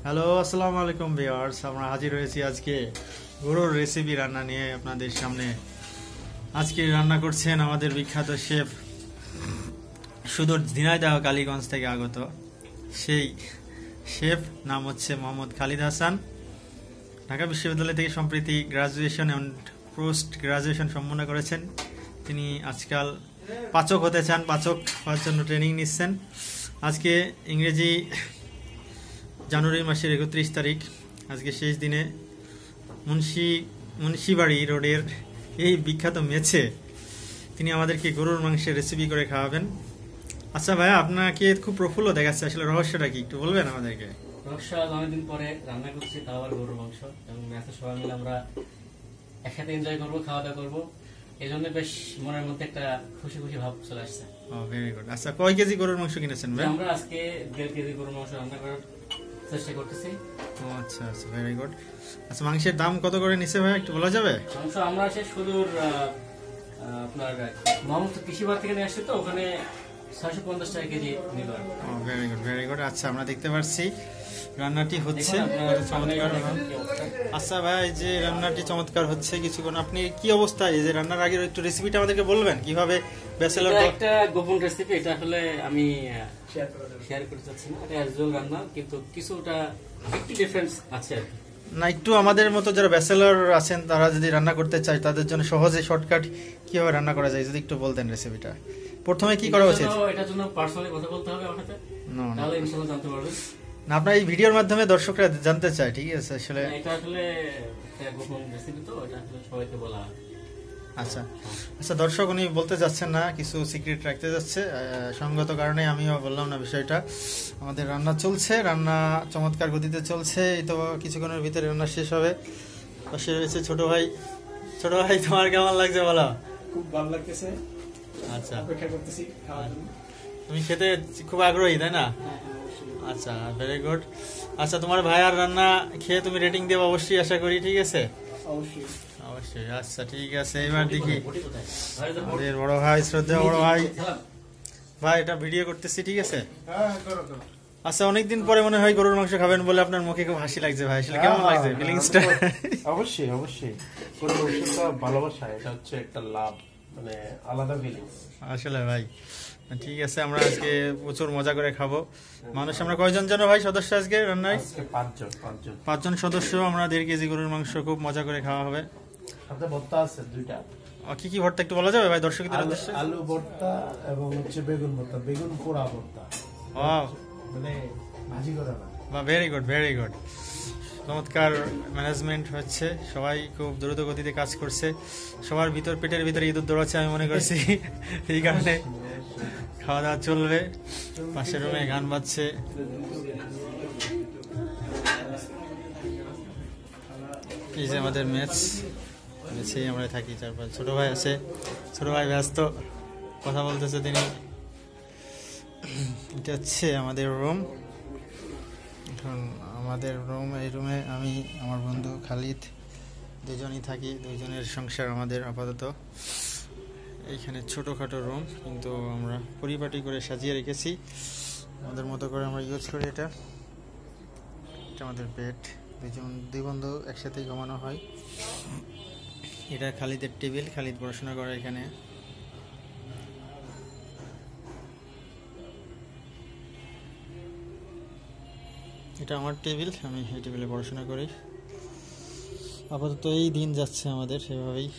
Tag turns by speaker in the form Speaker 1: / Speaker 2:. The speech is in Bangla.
Speaker 1: হ্যালো, আসসালামু আলাইকুম ভিউয়ার্স। আমরা হাজির হয়েছি আজকে গরুর রেসিপি রান্না নিয়ে আপনাদের সামনে। আজকে রান্না করছেন আমাদের বিখ্যাত শেফ, সুদূর ঝিনাইদহ কালীগঞ্জ থেকে আগত সেই শেফ, নাম হচ্ছে মোহাম্মদ খালিদ হাসান। ঢাকা বিশ্ববিদ্যালয় থেকে সম্প্রতি গ্রাজুয়েশন এবং পোস্ট গ্রাজুয়েশন সম্পন্ন করেছেন। তিনি আজকাল পাচক হতে চান, পাচক হওয়ার জন্য ট্রেনিং নিচ্ছেন। আজকে ইংরেজি জানুয়ারি মাসের 31 তারিখ, আজকে শেষ দিনে মুন্সিবাড়ি রোডের এই বিখ্যাত মেছে তিনি আমাদেরকে গরুর মাংসের রেসিপি করে খাওয়াবেন। আচ্ছা ভাইয়া, আপনাকে খুব প্রফুল্ল দেখাচ্ছে, আসলে রহস্যটা কি একটু বলবেন আমাদেরকে?
Speaker 2: রহস্য, অনেকদিন পরে রান্না করছি, তাও আবার গরুর মাংস, এবং মেছে সবাই মিলে আমরা একসাথে এনজয় করবো, খাওয়া দাওয়া করবো। এই জন্য বেশ মনের মধ্যে একটা খুশি খুশি ভাব চলে আসছে।
Speaker 1: Very good. আচ্ছা, কয় কেজি গরুর মাংস কিনেছেন ভাই?
Speaker 2: আমরা আজকে 1.5 কেজি গরুর মাংস রান্না করার চেষ্টা করতেছি।
Speaker 1: আচ্ছা আচ্ছা, ভেরি গুড। আচ্ছা, মাংসের দাম কত করে নিছে ভাই, একটু বলা যাবে?
Speaker 2: মাংস আমরা সে সুদূর আপনার মোহাম্মদ কৃষিবার থেকে নিয়ে আসছে, তো ওখানে 650 টাকা কেজি নিল।
Speaker 1: Very good, very good. আচ্ছা, আমরা দেখতে পাচ্ছি রান্নাটি হচ্ছে চমৎকার। আচ্ছা ভাই, এই যে রান্নাটি চমৎকার হচ্ছে, কিছুক্ষণ আপনি কি অবস্থায়, এই যে রান্নার আগে একটু রেসিপিটা আমাদেরকে বলবেন কিভাবে ব্যাচেলর?
Speaker 2: একটা গোপন রেসিপি, এটা আসলে আমি শেয়ার করতে চাচ্ছি না। এটা অ্যাজুয়াল রান্না, কিন্তু কিছুটা একটু ডিফারেন্স আছে আর কি।
Speaker 1: না, একটু আমাদের মতো যারা ব্যাচেলর আছেন তারা যদি রান্না করতে চায় তাদের জন্য সহজে শর্টকাট কিভাবে রান্না করা যায় যদি একটু বলতেন রেসিপিটা। প্রথমে কি করা উচিত?
Speaker 2: এটার জন্য পার্সোনালি কথা বলতে হবে আমার সাথে, তাহলে ইনশাআল্লাহ জানতে পারবেন।
Speaker 1: না, আপনার এই ভিডিওর মাধ্যমে দর্শকরা জানতে চায়, ঠিক আছে? আসলে
Speaker 2: এটা আসলে গোপন রেসিপি, তো এটা আসলে সবাইকে বলা।
Speaker 1: আচ্ছা আচ্ছা, দর্শক উনি বলতে যাচ্ছেন না, কিছু সিক্রেট রাখতে যাচ্ছে, সঙ্গত কারণে আমিও বললাম না বিষয়টা। আমাদের রান্না চলছে, রান্না চমৎকার গতিতে চলছে। এই তো কিছুক্ষণের ভিতরে রান্না শেষ হবে। পাশে রয়েছে ছোট ভাই। ছোট ভাই, তোমার কেমন লাগছে বলো?
Speaker 3: খুব ভালো লাগতেছে।
Speaker 1: আচ্ছা,
Speaker 3: অপেক্ষা করতেছি খাওয়ার জন্য।
Speaker 1: তুমি খেতে খুব আগ্রহী, তাই না? আচ্ছা, ভেরি গুড। আচ্ছা, তোমার ভাইয়ার রান্না খেয়ে তুমি রেটিং দেবে অবশ্যই, আশা করি, ঠিক আছে?
Speaker 3: অবশ্যই
Speaker 1: অবশ্যই। আচ্ছা, ঠিক আছে, এবার দেখি আমাদের বড় ভাই, শ্রদ্ধা বড় ভাই। ভাই, এটা ভিডিও করতেছি, ঠিক আছে? আচ্ছা, অনেকদিন পরে মনে হয় গরুর মাংস খাবেন বলে আপনার মুখে খুব হাসি লাগছে ভাই, আসলে কেমন লাগছে ফিলিংসটা?
Speaker 3: অবশ্যই অবশ্যই গরুর মাংসটা ভালোবাসা, এটা হচ্ছে একটা লাভ, মানে আলাদা ফিলিংস
Speaker 1: আসলে ভাই, ঠিক আছে, আমরা আজকে প্রচুর মজা করে খাবো। মানুষ আমরা কয়জন জানো ভাই সদস্য আজকে রান্নায়?
Speaker 3: আজকে পাঁচজন
Speaker 1: সদস্য। আমরা 1.5 কেজি গরুর মাংস খুব মজা করে খাওয়া হবে।
Speaker 3: সাথে ভর্তা আছে 2টা।
Speaker 1: কি কি ভর্তা একটু বলা যাবে ভাই দর্শকদের উদ্দেশ্যে?
Speaker 3: আলু ভর্তা এবং হচ্ছে বেগুন ভর্তা, বেগুন পোড়া ভর্তা, মানে ভাজি করা না।
Speaker 1: বাহ, ভেরি গুড, ভেরি গুড। চমৎকার ম্যানেজমেন্ট হচ্ছে, সবাই খুব দ্রুত গতিতে কাজ করছে, সবার ভিতর পেটের ভিতরে ইঁদুর দৌড়াচ্ছে আমি মনে করছি। এই কারণে খাওয়া দাওয়া চলবে। পাশের রুমে গান বাজছে। এই যে আমাদের মেছেই আমরা থাকি, চারপাশ ছোট ভাই আছে, ছোট ভাই ব্যস্ত, কথা বলতেছে তিনি। এটা হচ্ছে আমাদের রুম। এখন আমাদের রুম, এই রুমে আমি, আমার বন্ধু খালিদ দুজনই থাকি, দুজনের সংসার আমাদের আপাতত। এইখানে ছোটোখাটো রুম, কিন্তু আমরা পরিপাটি করে সাজিয়ে রেখেছি আমাদের মতো করে, আমরা ইউজ করি। এটা আমাদের বেড, দুই বন্ধু একসাথেই ঘুমানো হয়। এটা খালিদের টেবিল, খালিদ পড়াশোনা করে এখানে। এটা আমার টেবিল, আমি এই টেবিলে পড়াশোনা করি। আপাতত এই দিন যাচ্ছে আমাদের সেভাবেই।